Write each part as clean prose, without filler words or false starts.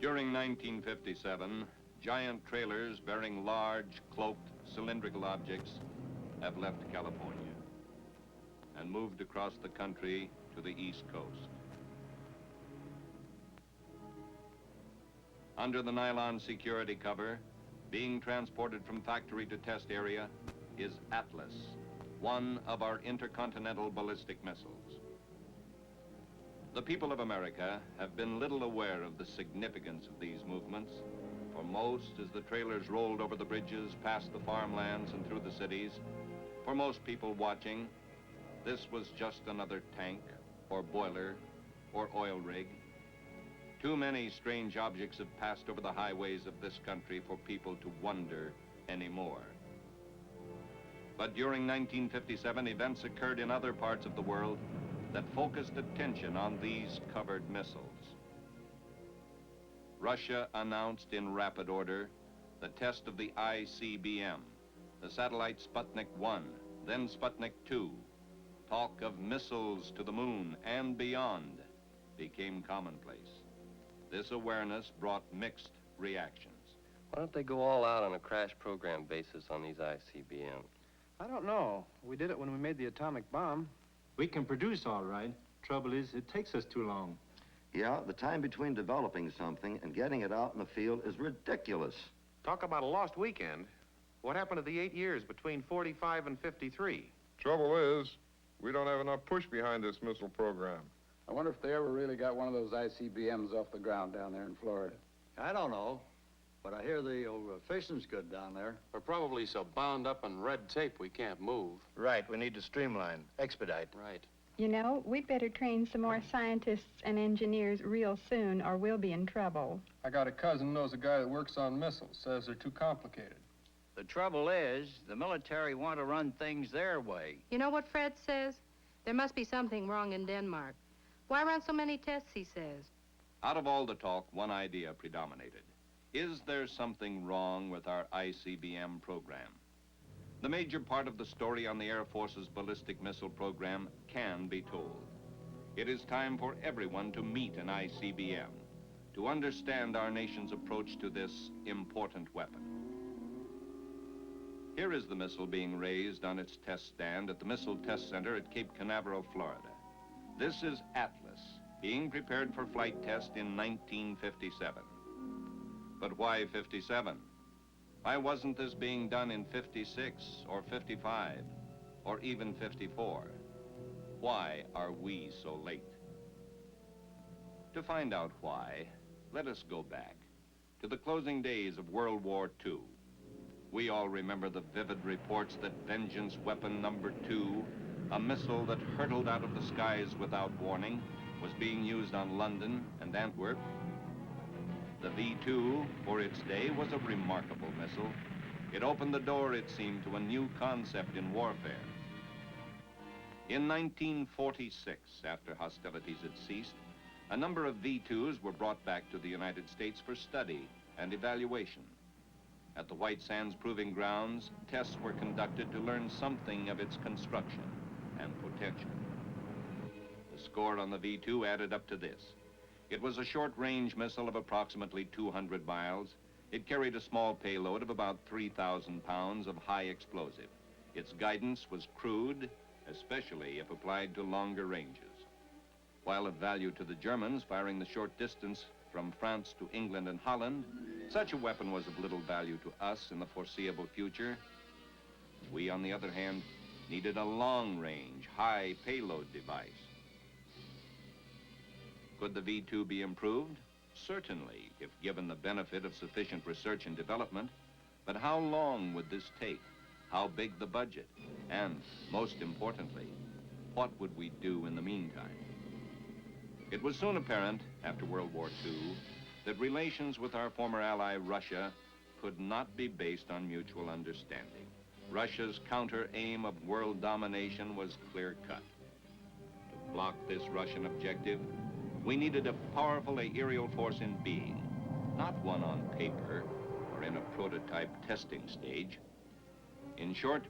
During 1957, giant trailers bearing large, cloaked, cylindrical objects have left California and moved across the country to the East Coast. Under the nylon security cover, being transported from factory to test area is Atlas, one of our intercontinental ballistic missiles. The people of America have been little aware of the significance of these movements. For most, as the trailers rolled over the bridges, past the farmlands and through the cities, for most people watching, this was just another tank or boiler or oil rig. Too many strange objects have passed over the highways of this country for people to wonder anymore. But during 1957, events occurred in other parts of the world that focused attention on these covered missiles. Russia announced in rapid order the test of the ICBM, the satellite Sputnik One, then Sputnik Two. Talk of missiles to the moon and beyond became commonplace. This awareness brought mixed reactions. Why don't they go all out on a crash program basis on these ICBMs? I don't know. We did it when we made the atomic bomb. We can produce all right. Trouble is, it takes us too long. Yeah, the time between developing something and getting it out in the field is ridiculous. Talk about a lost weekend. What happened to the 8 years between 45 and 53? Trouble is, we don't have enough push behind this missile program. I wonder if they ever really got one of those ICBMs off the ground down there in Florida. I don't know, but I hear the fission's good down there. We're probably so bound up in red tape we can't move. Right, we need to streamline, expedite. Right. You know, we better train some more scientists and engineers real soon or we'll be in trouble. I got a cousin knows a guy that works on missiles, says they're too complicated. The trouble is, the military want to run things their way. You know what Fred says? There must be something wrong in Denmark. Why run so many tests, he says? Out of all the talk, one idea predominated. Is there something wrong with our ICBM program? The major part of the story on the Air Force's ballistic missile program can be told. It is time for everyone to meet an ICBM, to understand our nation's approach to this important weapon. Here is the missile being raised on its test stand at the Missile Test Center at Cape Canaveral, Florida. This is Atlas, being prepared for flight test in 1957. But why 57? Why wasn't this being done in 56 or 55 or even 54? Why are we so late? To find out why, let us go back to the closing days of World War II. We all remember the vivid reports that Vengeance Weapon Number 2, a missile that hurtled out of the skies without warning, was being used on London and Antwerp. The V-2, for its day, was a remarkable missile. It opened the door, it seemed, to a new concept in warfare. In 1946, after hostilities had ceased, a number of V-2s were brought back to the United States for study and evaluation. At the White Sands Proving Grounds, tests were conducted to learn something of its construction and potential. The score on the V-2 added up to this. It was a short-range missile of approximately 200 miles. It carried a small payload of about 3,000 pounds of high explosive. Its guidance was crude, especially if applied to longer ranges. While of value to the Germans firing the short distance from France to England and Holland, such a weapon was of little value to us in the foreseeable future. We, on the other hand, needed a long-range, high payload device. Could the V-2 be improved? Certainly, if given the benefit of sufficient research and development. But how long would this take? How big the budget? And, most importantly, what would we do in the meantime? It was soon apparent, after World War II, that relations with our former ally, Russia, could not be based on mutual understanding. Russia's counter-aim of world domination was clear-cut. To block this Russian objective, we needed a powerful aerial force in being, not one on paper or in a prototype testing stage. In short,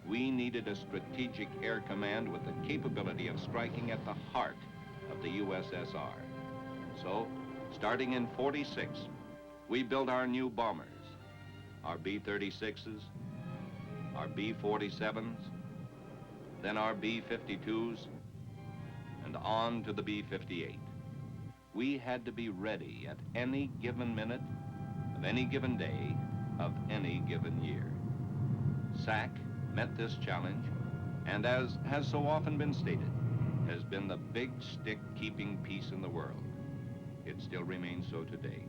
we needed a strategic air command with the capability of striking at the heart of the USSR. So, Starting in '46, we built our new bombers, our B-36s, our B-47s, then our B-52s, and on to the B-58. We had to be ready at any given minute, of any given day, of any given year. SAC met this challenge, and as has so often been stated, has been the big stick keeping peace in the world. It still remains so today.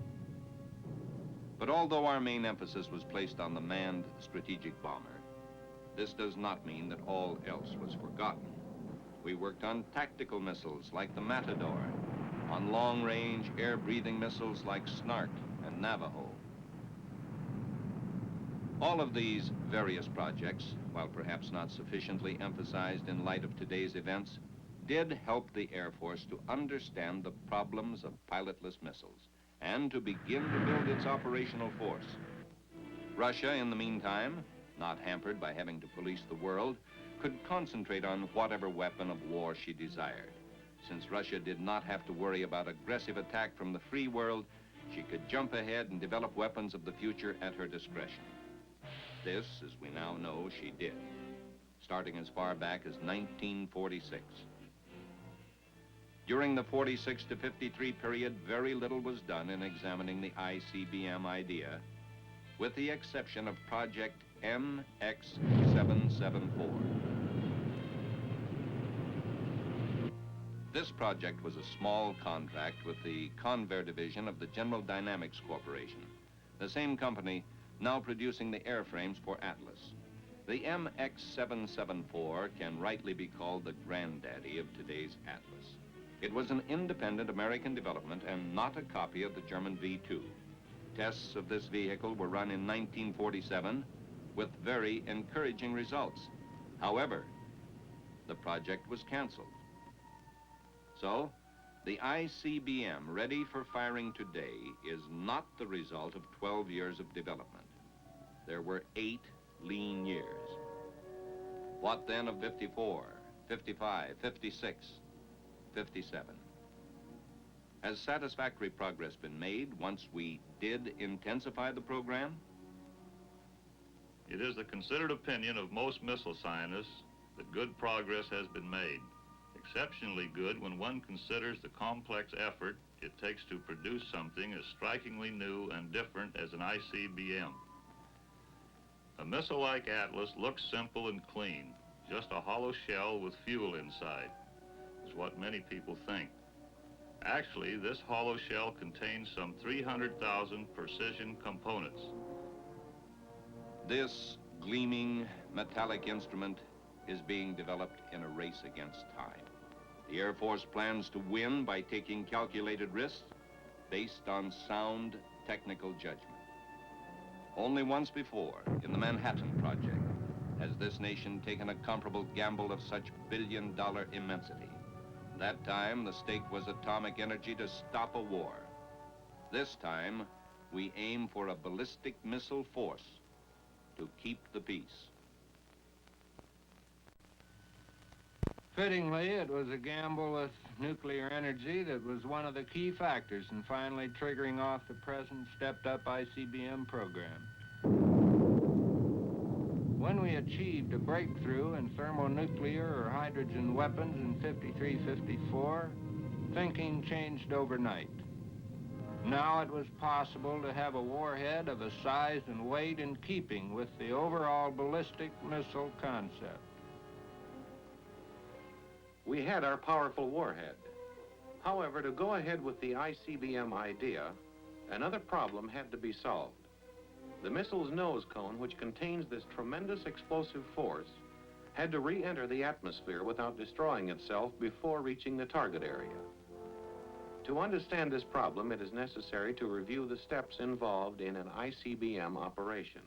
But although our main emphasis was placed on the manned strategic bomber, this does not mean that all else was forgotten. We worked on tactical missiles like the Matador, on long-range air-breathing missiles like Snark and Navajo. All of these various projects, while perhaps not sufficiently emphasized in light of today's events, did help the Air Force to understand the problems of pilotless missiles and to begin to build its operational force. Russia, in the meantime, not hampered by having to police the world, could concentrate on whatever weapon of war she desired. Since Russia did not have to worry about aggressive attack from the free world, she could jump ahead and develop weapons of the future at her discretion. This, as we now know, she did, starting as far back as 1946. During the 46 to 53 period, very little was done in examining the ICBM idea, with the exception of Project MX-774. This project was a small contract with the Convair division of the General Dynamics Corporation, the same company now producing the airframes for Atlas. The MX-774 can rightly be called the granddaddy of today's Atlas. It was an independent American development and not a copy of the German V-2. Tests of this vehicle were run in 1947 with very encouraging results. However, the project was canceled. So, the ICBM, ready for firing today, is not the result of 12 years of development. There were 8 lean years. What then of 54, 55, 56, 57? Has satisfactory progress been made once we did intensify the program? It is the considered opinion of most missile scientists that good progress has been made. Exceptionally good when one considers the complex effort it takes to produce something as strikingly new and different as an ICBM. A missile like Atlas looks simple and clean, just a hollow shell with fuel inside, is what many people think. Actually, this hollow shell contains some 300,000 precision components. This gleaming metallic instrument is being developed in a race against time. The Air Force plans to win by taking calculated risks based on sound technical judgment. Only once before, in the Manhattan Project, has this nation taken a comparable gamble of such billion-dollar immensity. That time, the stake was atomic energy to stop a war. This time, we aim for a ballistic missile force to keep the peace. Fittingly, it was a gamble with nuclear energy that was one of the key factors in finally triggering off the present stepped-up ICBM program. When we achieved a breakthrough in thermonuclear or hydrogen weapons in 53-54, thinking changed overnight. Now it was possible to have a warhead of a size and weight in keeping with the overall ballistic missile concept. We had our powerful warhead. However, to go ahead with the ICBM idea, another problem had to be solved. The missile's nose cone, which contains this tremendous explosive force, had to re-enter the atmosphere without destroying itself before reaching the target area. To understand this problem, it is necessary to review the steps involved in an ICBM operation.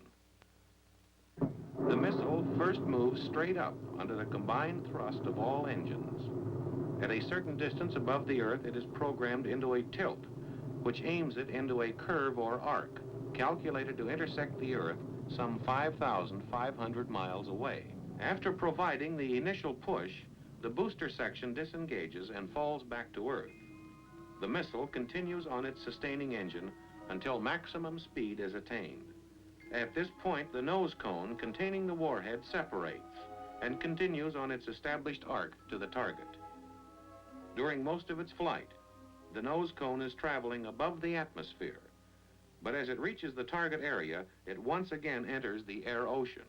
The missile first moves straight up under the combined thrust of all engines. At a certain distance above the Earth, it is programmed into a tilt, which aims it into a curve or arc, calculated to intersect the Earth some 5,500 miles away. After providing the initial push, the booster section disengages and falls back to Earth. The missile continues on its sustaining engine until maximum speed is attained. At this point, the nose cone containing the warhead separates and continues on its established arc to the target. During most of its flight, the nose cone is traveling above the atmosphere, but as it reaches the target area, it once again enters the air ocean.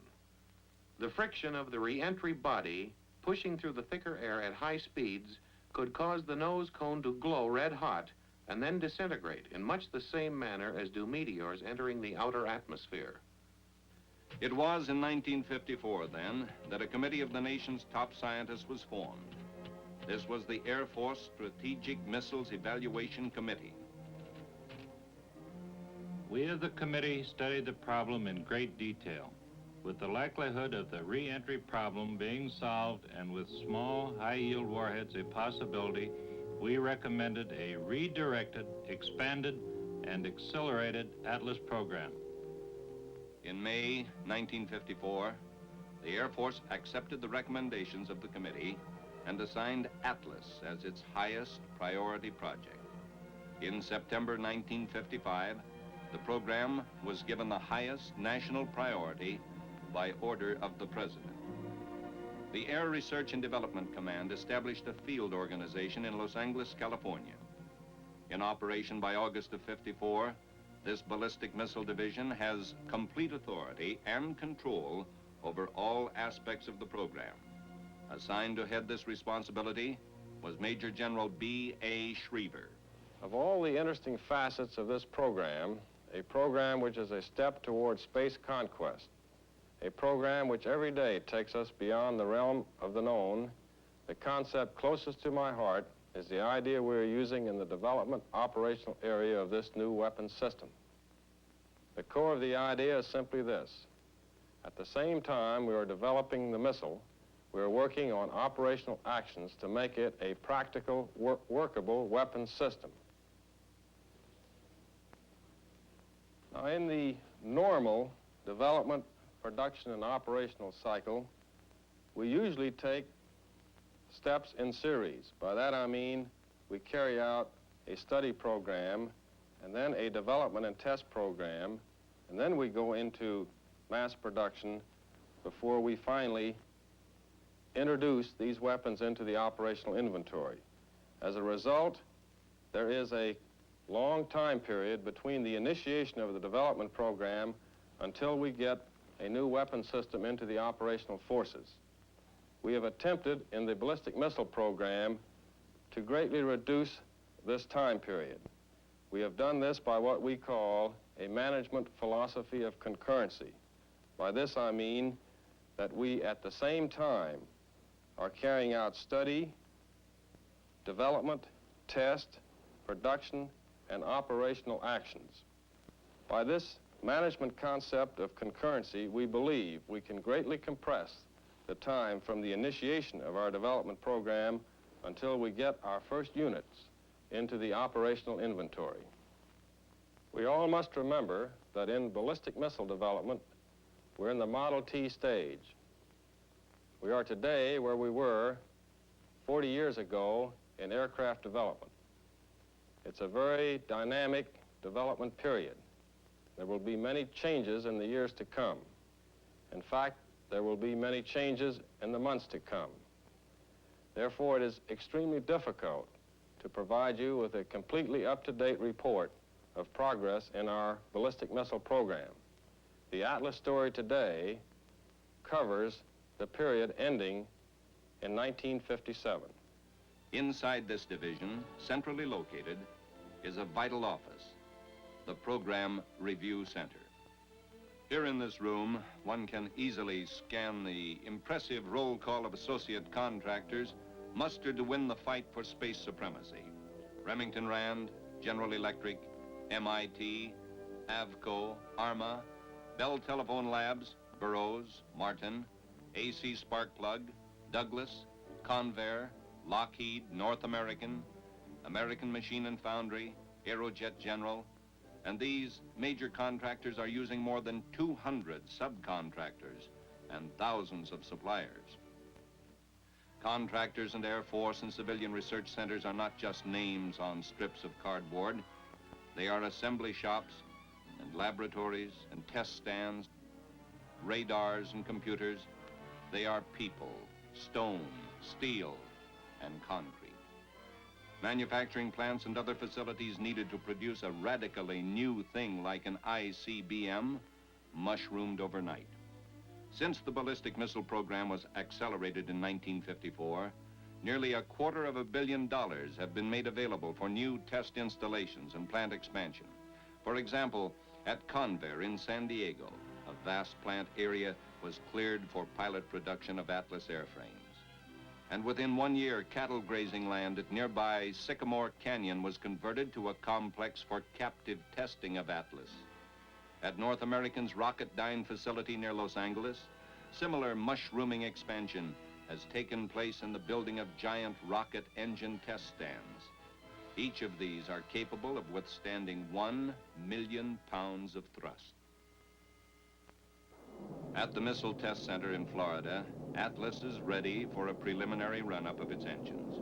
The friction of the re-entry body pushing through the thicker air at high speeds could cause the nose cone to glow red hot and then disintegrate in much the same manner as do meteors entering the outer atmosphere. It was in 1954, then, that a committee of the nation's top scientists was formed. This was the Air Force Strategic Missiles Evaluation Committee. We of the committee studied the problem in great detail, with the likelihood of the re-entry problem being solved and with small, high-yield warheads a possibility. We recommended a redirected, expanded, and accelerated Atlas program. In May 1954, the Air Force accepted the recommendations of the committee and assigned Atlas as its highest priority project. In September 1955, the program was given the highest national priority by order of the President. The Air Research and Development Command established a field organization in Los Angeles, California. In operation by August of '54, this ballistic missile division has complete authority and control over all aspects of the program. Assigned to head this responsibility was Major General B.A. Schriever. Of all the interesting facets of this program, a program which is a step towards space conquest, a program which every day takes us beyond the realm of the known, the concept closest to my heart is the idea we're using in the development operational area of this new weapons system. The core of the idea is simply this. At the same time we are developing the missile, we are working on operational actions to make it a practical, workable weapons system. Now, in the normal development, production, and operational cycle, we usually take steps in series. By that I mean we carry out a study program and then a development and test program, and then we go into mass production before we finally introduce these weapons into the operational inventory. As a result, there is a long time period between the initiation of the development program until we get a new weapon system into the operational forces. We have attempted in the ballistic missile program to greatly reduce this time period. We have done this by what we call a management philosophy of concurrency. By this I mean that we at the same time are carrying out study, development, test, production, and operational actions. By this management concept of concurrency, we believe we can greatly compress the time from the initiation of our development program until we get our first units into the operational inventory. We all must remember that in ballistic missile development, we're in the Model T stage. We are today where we were 40 years ago in aircraft development. It's a very dynamic development period. There will be many changes in the years to come. In fact, there will be many changes in the months to come. Therefore, it is extremely difficult to provide you with a completely up-to-date report of progress in our ballistic missile program. The Atlas story today covers the period ending in 1957. Inside this division, centrally located, is a vital office, the Program Review Center. Here in this room, one can easily scan the impressive roll call of associate contractors mustered to win the fight for space supremacy. Remington Rand, General Electric, MIT, Avco, ARMA, Bell Telephone Labs, Burroughs, Martin, AC Sparkplug, Douglas, Convair, Lockheed, North American, American Machine and Foundry, Aerojet General, and these major contractors are using more than 200 subcontractors and thousands of suppliers. Contractors and Air Force and civilian research centers are not just names on strips of cardboard. They are assembly shops and laboratories and test stands, radars and computers. They are people, stone, steel, and concrete. Manufacturing plants and other facilities needed to produce a radically new thing like an ICBM mushroomed overnight. Since the ballistic missile program was accelerated in 1954, nearly $250 million have been made available for new test installations and plant expansion. For example, at Convair in San Diego, a vast plant area was cleared for pilot production of Atlas airframes. And within 1 year, cattle grazing land at nearby Sycamore Canyon was converted to a complex for captive testing of Atlas. At North American's Rocketdyne facility near Los Angeles, similar mushrooming expansion has taken place in the building of giant rocket engine test stands. Each of these are capable of withstanding 1 million pounds of thrust. At the Missile Test Center in Florida, Atlas is ready for a preliminary run-up of its engines.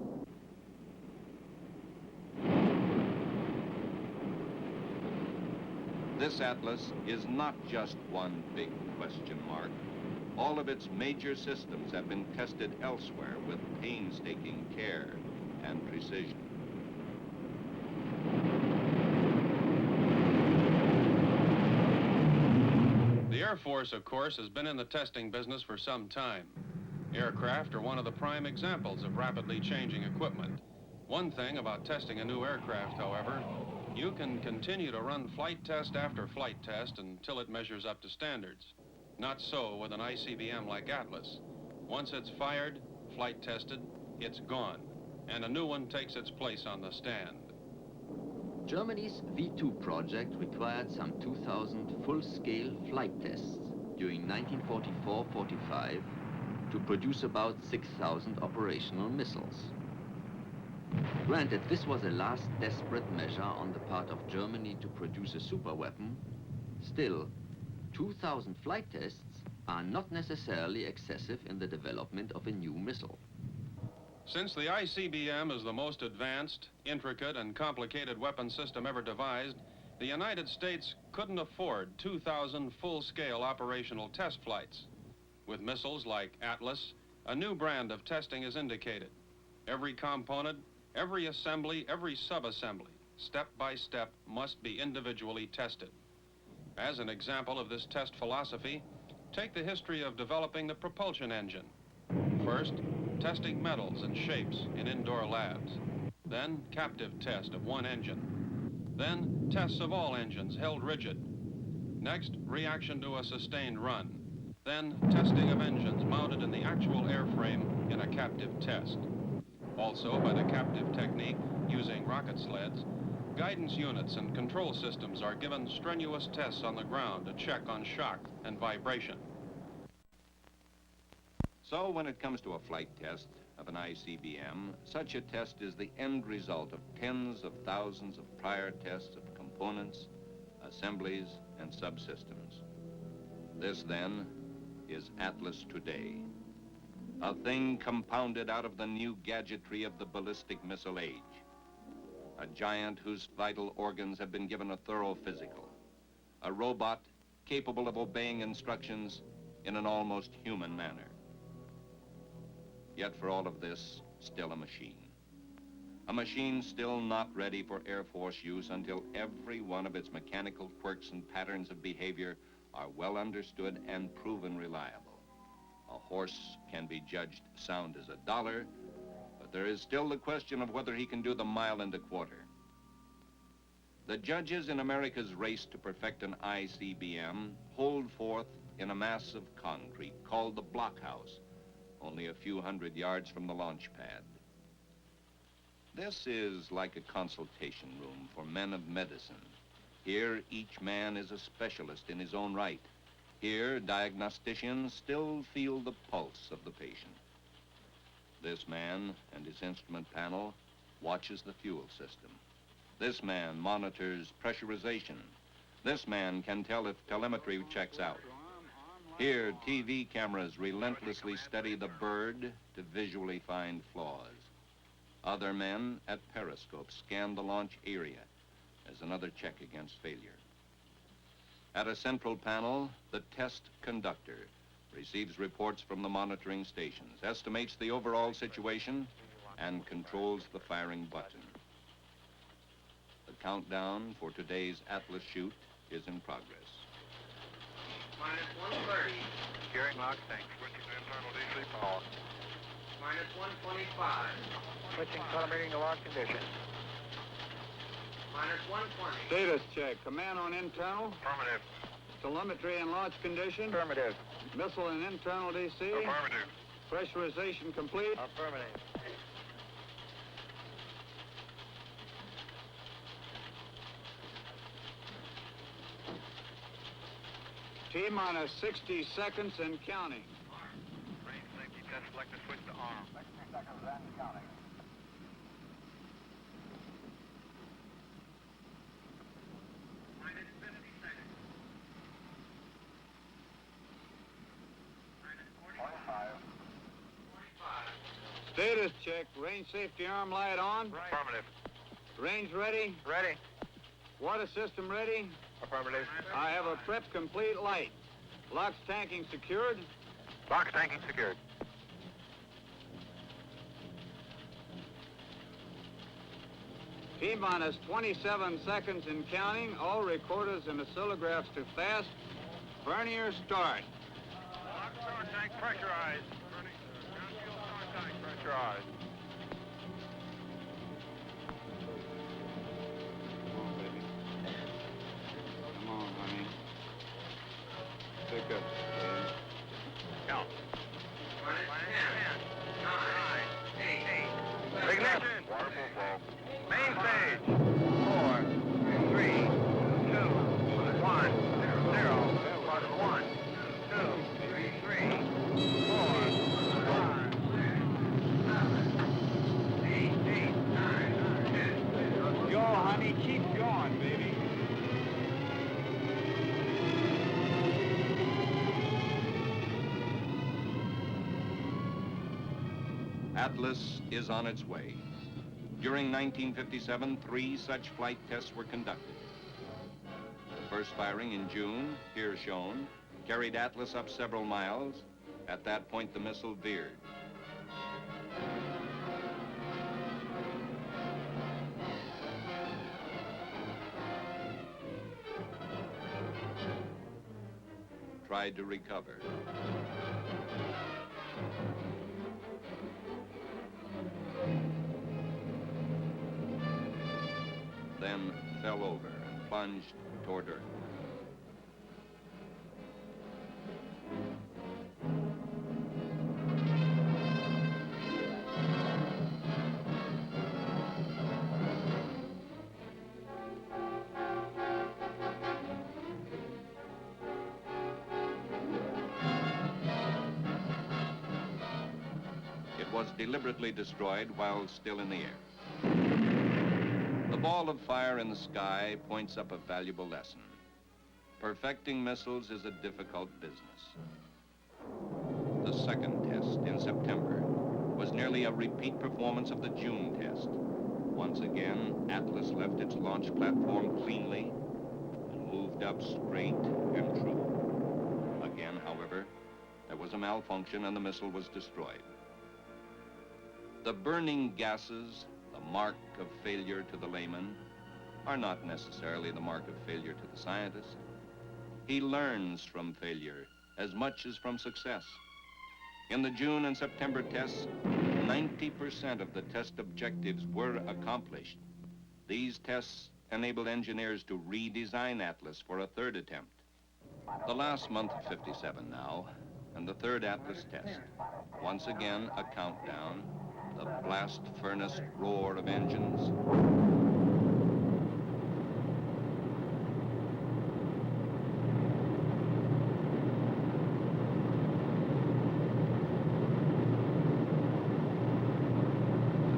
This Atlas is not just one big question mark. All of its major systems have been tested elsewhere with painstaking care and precision. The Air Force, of course, has been in the testing business for some time. Aircraft are one of the prime examples of rapidly changing equipment. One thing about testing a new aircraft, however, you can continue to run flight test after flight test until it measures up to standards. Not so with an ICBM like Atlas. Once it's fired, flight tested, it's gone, and a new one takes its place on the stand. Germany's V2 project required some 2,000 full-scale flight tests during 1944-45 to produce about 6,000 operational missiles. Granted, this was a last desperate measure on the part of Germany to produce a superweapon. Still, 2,000 flight tests are not necessarily excessive in the development of a new missile. Since the ICBM is the most advanced, intricate, and complicated weapon system ever devised, the United States couldn't afford 2,000 full-scale operational test flights. With missiles like Atlas, a new brand of testing is indicated. Every component, every assembly, every sub-assembly, step by step, must be individually tested. As an example of this test philosophy, take the history of developing the propulsion engine. First, testing metals and shapes in indoor labs. Then, captive test of one engine. Then, tests of all engines held rigid. Next, reaction to a sustained run. Then, testing of engines mounted in the actual airframe in a captive test. Also, by the captive technique, using rocket sleds, guidance units and control systems are given strenuous tests on the ground to check on shock and vibration. So when it comes to a flight test of an ICBM, such a test is the end result of tens of thousands of prior tests of components, assemblies, and subsystems. This, then, is Atlas today, a thing compounded out of the new gadgetry of the ballistic missile age, a giant whose vital organs have been given a thorough physical, a robot capable of obeying instructions in an almost human manner. Yet for all of this, still a machine. A machine still not ready for Air Force use until every one of its mechanical quirks and patterns of behavior are well understood and proven reliable. A horse can be judged sound as $1, but there is still the question of whether he can do the mile and a quarter. The judges in America's race to perfect an ICBM hold forth in a mass of concrete called the blockhouse, only a few hundred yards from the launch pad. This is like a consultation room for men of medicine. Here, each man is a specialist in his own right. Here, diagnosticians still feel the pulse of the patient. This man and his instrument panel watches the fuel system. This man monitors pressurization. This man can tell if telemetry checks out. Here, TV cameras relentlessly study the bird to visually find flaws. Other men at periscopes scan the launch area as another check against failure. At a central panel, the test conductor receives reports from the monitoring stations, estimates the overall situation, and controls the firing button. The countdown for today's Atlas shoot is in progress. Minus 130. Gearing lock, thanks. Switching to internal DC power. Minus 125. Switching calibrating to lock condition. Minus 120. Status check. Command on internal. Affirmative. Telemetry and launch condition. Affirmative. Missile and internal DC. Affirmative. Pressurization complete. Affirmative. T-minus 60 seconds and counting. Range safety test selector, switch to arm. 60 seconds and counting. Minus 50 seconds. Minus 45. 45. Status check. Range safety arm light on. Right. Affirmative. Range ready. Ready. Water system ready. Affirmative. I have a prep complete light. Locks tanking secured. Box tanking secured. T-minus 27 seconds and counting. All recorders and oscillographs to fast. Vernier start. Lock star tank pressurized. Burning. Ground fuel star tank pressurized. Come on, baby. Come on, honey. Pick up, babe. Count. Minus 10. 9. 8. Ignition. Waterfall flow. Main stage. 4, 3, 2, 1, 0. Plus 1, 2, 3, 4, 5, 6, 7, 8, 9, 10. Go, honey. Keep going, baby. Atlas is on its way. During 1957, 3 such flight tests were conducted. The first firing in June, here shown, carried Atlas up several miles. At that point, the missile veered. Tried to recover. Then fell over and plunged toward Earth. It was deliberately destroyed while still in the air. The ball of fire in the sky points up a valuable lesson. Perfecting missiles is a difficult business. The second test in September was nearly a repeat performance of the June test. Once again, Atlas left its launch platform cleanly and moved up straight and true. Again, however, there was a malfunction and the missile was destroyed. The burning gases, the mark of failure to the layman, are not necessarily the mark of failure to the scientist. He learns from failure as much as from success. In the June and September tests, 90% of the test objectives were accomplished. These tests enabled engineers to redesign Atlas for a third attempt. The last month of 57 now, and the third Atlas test. Once again, a countdown. The blast furnace roar of engines.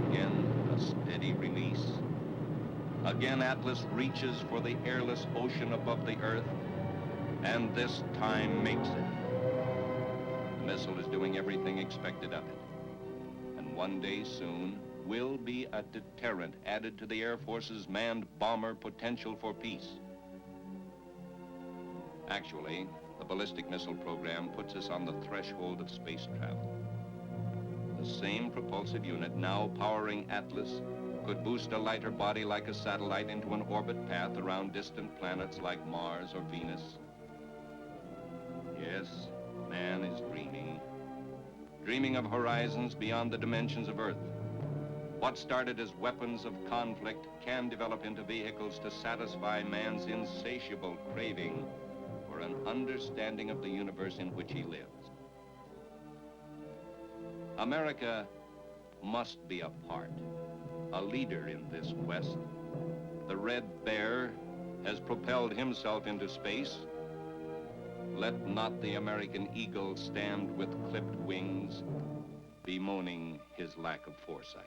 Again, a steady release. Again, Atlas reaches for the airless ocean above the Earth, and this time makes it. missile is doing everything expected of it. And one day soon will be a deterrent added to the Air Force's manned bomber potential for peace. Actually, the ballistic missile program puts us on the threshold of space travel. The same propulsive unit now powering Atlas could boost a lighter body like a satellite into an orbit path around distant planets like Mars or Venus. Yes, man is dreaming of horizons beyond the dimensions of Earth. What started as weapons of conflict can develop into vehicles to satisfy man's insatiable craving for an understanding of the universe in which he lives. America must be a part, a leader in this quest. The Red Bear has propelled himself into space. Let not the American eagle stand with clipped wings, bemoaning his lack of foresight.